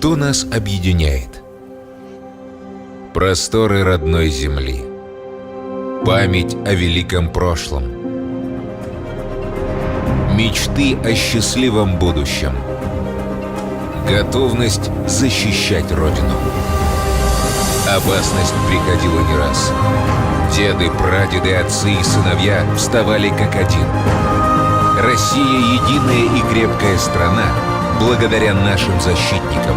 Что нас объединяет? Просторы родной земли, память о великом прошлом, мечты о счастливом будущем, готовность защищать Родину. Опасность приходила не раз. Деды, прадеды, отцы и сыновья вставали как один. Россия — единая и крепкая страна, благодаря нашим защитникам.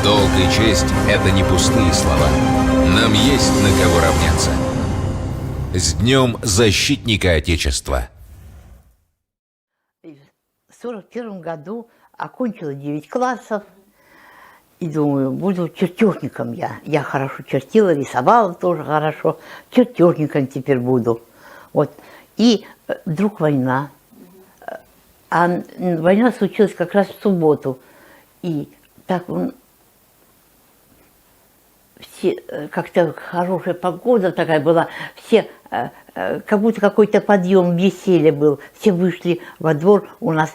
Долг и честь — это не пустые слова. Нам есть на кого равняться. С Днем Защитника Отечества! В 1941 году окончила 9 классов. И думаю, буду чертежником я. Я хорошо чертила, рисовала тоже хорошо. Чертежником теперь буду. Вот. И вдруг война. А война случилась как раз в субботу. И так все, как-то хорошая погода такая была. Все, как будто какой-то подъем, веселье был. Все вышли во двор, у нас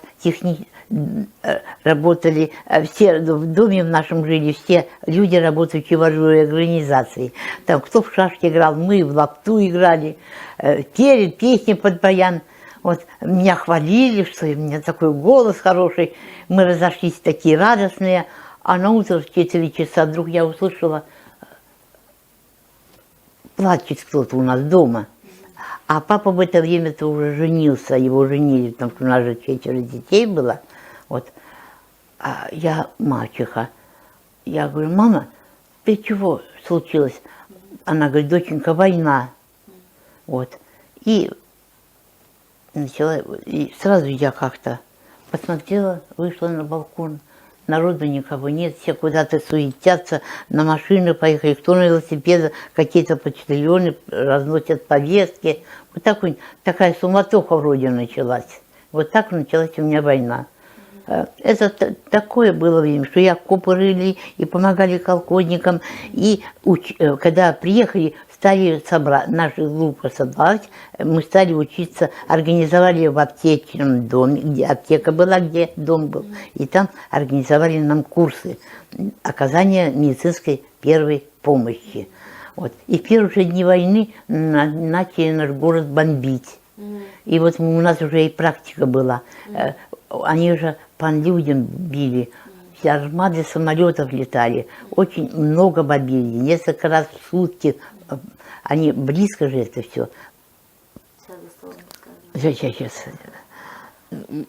работали, все в доме в нашем жили, все люди, работающие в организации. Там кто в шашки играл, мы в лапту играли, пели песни под баян. Вот меня хвалили, что у меня такой голос хороший. Мы разошлись такие радостные. А на утро в 4 часа вдруг я услышала, плачет кто-то у нас дома. А папа в это время-то уже женился, его женили, потому что у нас же 4 детей было. Вот. А я мачеха. Я говорю, мама, ты чего случилось? Она говорит, доченька, война. Вот. И начала, и сразу я как-то посмотрела, вышла на балкон. Народу никого нет, все куда-то суетятся, на машины поехали, кто на велосипеде, какие-то почтальоны разносят повестки. Вот так, такая суматоха вроде началась. Вот так началась у меня война. Это такое было время, что я копы рыли и помогали колхозникам. И когда приехали, стали наши группы собрать, мы стали учиться, организовали в аптечном доме, где аптека была, где дом был. И там организовали нам курсы оказания медицинской первой помощи. Вот. И в первые же дни войны начали наш город бомбить. И вот у нас уже и практика была. Они же по людям били, все армады самолетов летали, очень много бомбили, несколько раз в сутки. Они близко же это все. Сейчас.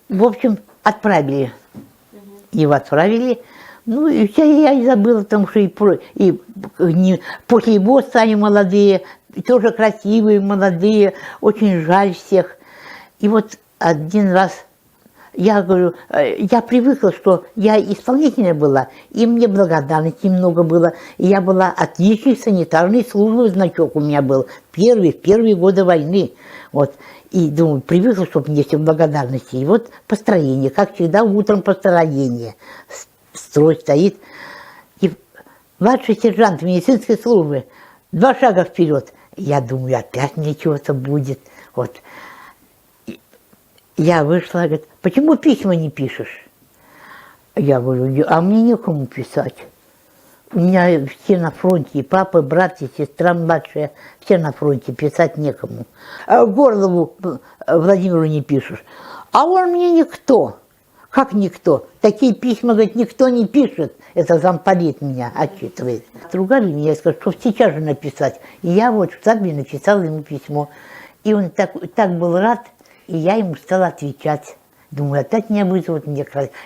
В общем, отправили. Его отправили. Ну, и все, я и забыла, потому что после его стали молодые, тоже красивые, молодые, очень жаль всех. И вот один раз я говорю, я привыкла, что я исполнительная была, и мне благодарности много было. И я была отличной санитарной службы, значок у меня был, в первые годы войны. Вот. И думаю, привыкла, чтобы мне все благодарности. И вот построение, как всегда, утром построение. Строй стоит. И младший сержант медицинской службы, 2 шага вперед. Я думаю, опять мне чего-то будет. Вот. Я вышла, говорит, почему письма не пишешь? Я говорю, а мне некому писать. У меня все на фронте, и папа, брат, и сестра младшая, все на фронте, писать некому. А Горлову Владимиру не пишешь. А он мне никто. Как никто? Такие письма, говорит, никто не пишет. Это замполит меня отчитывает. Ругали меня и сказали, что сейчас же написать. И я вот в штабе написала ему письмо. И он так был рад. И я ему стала отвечать. Думаю, опять меня вызовут,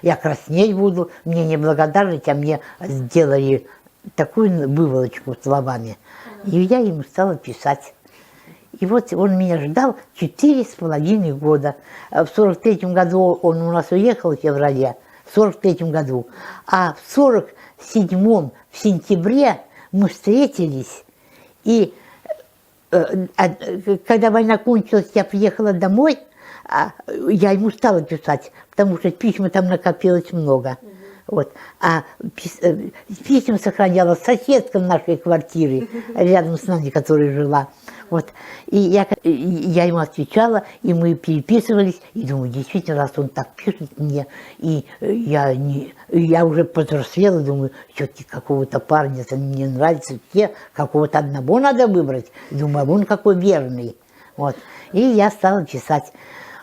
я краснеть буду, мне неблагодарность, а мне сделали такую выволочку словами. И я ему стала писать. И вот он меня ждал 4,5 года. В 43-м году он у нас уехал в феврале, в 43-м году. А в 47-м, в сентябре, мы встретились. И когда война кончилась, я приехала домой, я ему стала писать, потому что письма там накопилось много. Вот. А письма сохраняла соседка в нашей квартире, рядом с нами, которая жила. Вот. И я ему отвечала, и мы переписывались, и думаю, действительно, раз он так пишет мне, и я И я уже повзрослела, думаю, все-таки какого-то парня-то мне нравится, какого-то одного надо выбрать. Думаю, а он какой верный. Вот. И я стала писать.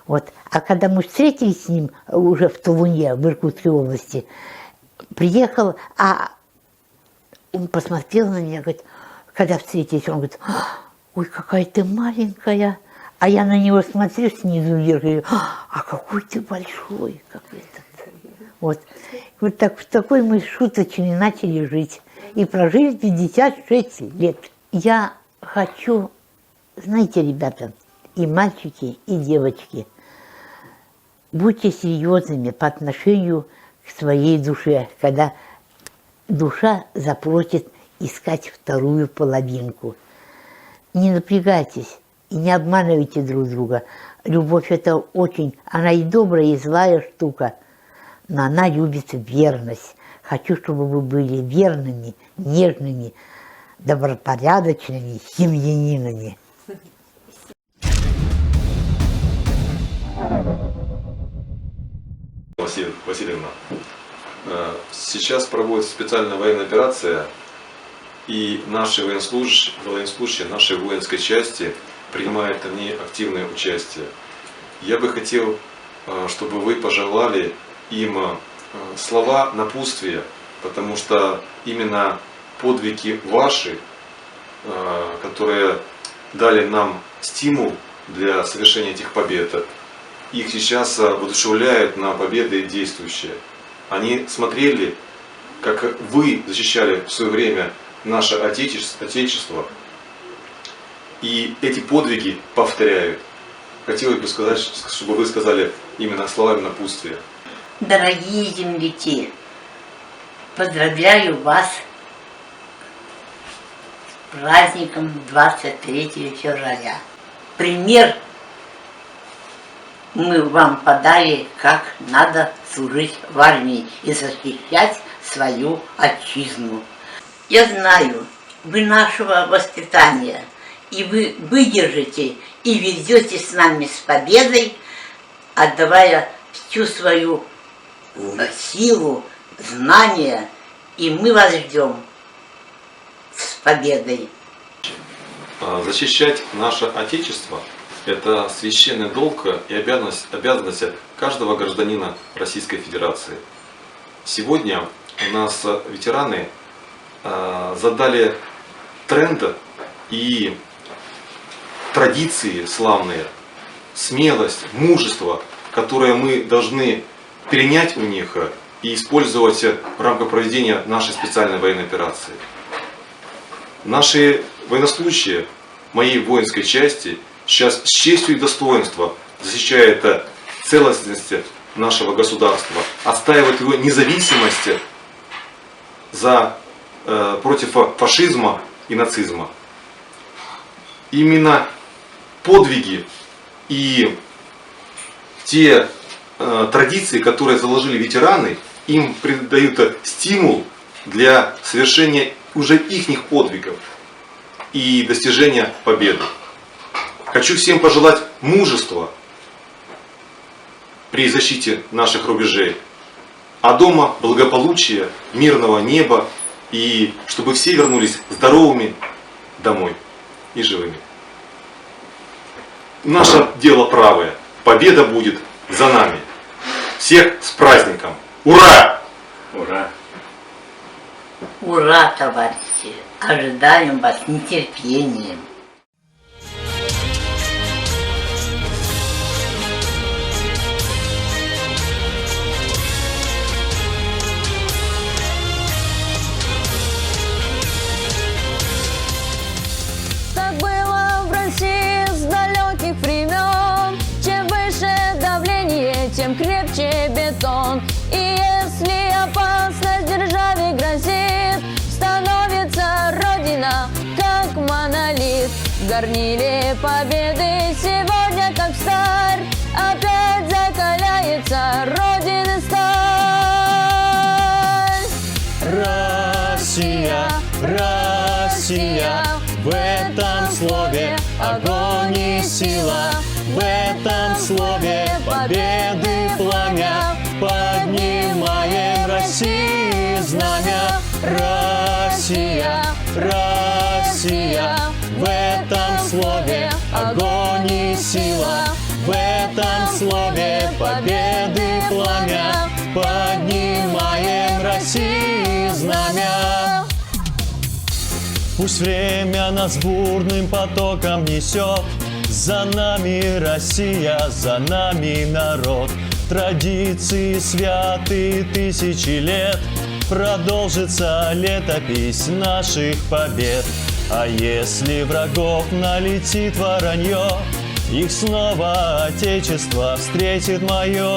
Вот. А когда мы встретились с ним уже в Тулуне, в Иркутской области, приехал, а он посмотрел на меня, говорит, когда встретились, он говорит, ой, какая ты маленькая. А я на него смотрю снизу вверх, и говорю, а какой ты большой, как этот. Вот. Вот так, в такой мы шуточной начали жить. И прожили 56 лет. Я хочу, знаете, ребята, и мальчики, и девочки, будьте серьезными по отношению к своей душе, когда душа запросит искать вторую половинку. Не напрягайтесь и не обманывайте друг друга. Любовь – это очень, она и добрая, и злая штука, но она любит верность. Хочу, чтобы вы были верными, нежными, добропорядочными семьянинами. Васильевна, сейчас проводится специальная военная операция, и наши военнослужащие нашей воинской части принимают в ней активное участие. Я бы хотел, чтобы вы пожелали им слова напутствия, потому что именно подвиги ваши, которые дали нам стимул для совершения этих побед, их сейчас воодушевляют на победы действующие. Они смотрели, как вы защищали в свое время наше Отечество, и эти подвиги повторяют. Хотелось бы сказать, чтобы вы сказали именно словами напутствия. Дорогие земляки, поздравляю вас с праздником 23 февраля. Пример мы вам подали, как надо служить в армии и защищать свою отчизну. Я знаю, вы нашего воспитания, и вы выдержите и ведете с нами с победой, отдавая всю свою силу, знания, и мы вас ждем с победой. Защищать наше Отечество – это священный долг и обязанность каждого гражданина Российской Федерации. Сегодня у нас ветераны задали тренд и традиции славные, смелость, мужество, которые мы должны перенять у них и использовать в рамках проведения нашей специальной военной операции. Наши военнослужащие моей воинской части сейчас с честью и достоинством защищают целостность нашего государства, отстаивают его независимость против фашизма и нацизма. Именно подвиги и те традиции, которые заложили ветераны, им придают стимул для совершения уже ихних подвигов и достижения победы. Хочу всем пожелать мужества при защите наших рубежей, а дома благополучия, мирного неба, и чтобы все вернулись здоровыми домой и живыми. Наше дело правое. Победа будет за нами. Всех с праздником! Ура! Ура! Ура, товарищи! Ожидаем вас с нетерпением. Так было в России с далеких времен. Чем выше давление, тем крепче бетон. И если опасность державе грозит, становится Родина как монолит. В горниле победы сегодня как сталь, опять закаляется Родины сталь. Россия, Россия, в этом слове огонь и сила, в этом слове победы пламя поднимаем Россию. России знамя. Россия, Россия, в этом слове огонь и сила, в этом слове победы пламя, поднимаем России знамя. Пусть время нас бурным потоком несет, за нами Россия, за нами народ. Традиции святы тысячи лет, продолжится летопись наших побед. А если врагов налетит воронье, их снова Отечество встретит мое.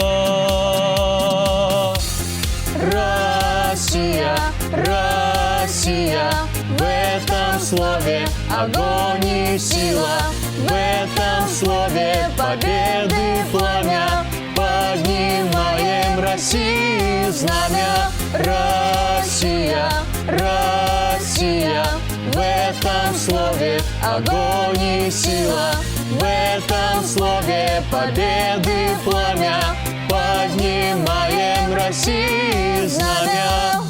Россия, Россия, в этом слове огонь и сила, в этом слове победы пламя, поднимаем России знамя. Россия, Россия, в этом слове огонь и сила, в этом слове победы пламя, поднимаем России знамя.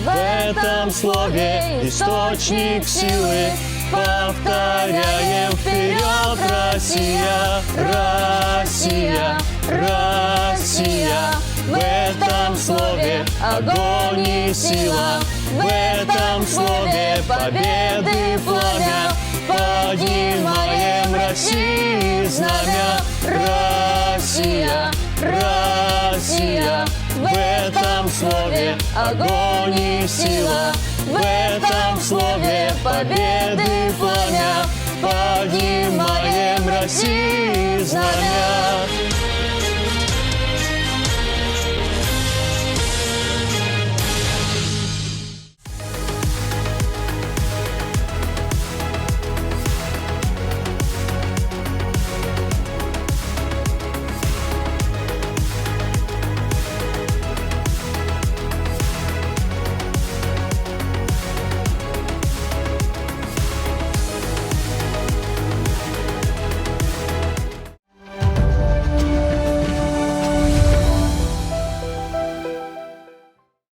В этом слове источник силы, повторяем вперед. Россия, Россия, Россия, в этом слове огонь и сила, в этом слове победы пламя, поднимаем России знамя. Россия, Россия, в этом слове огонь и сила, в этом слове победы пламя, поднимаем России знамя.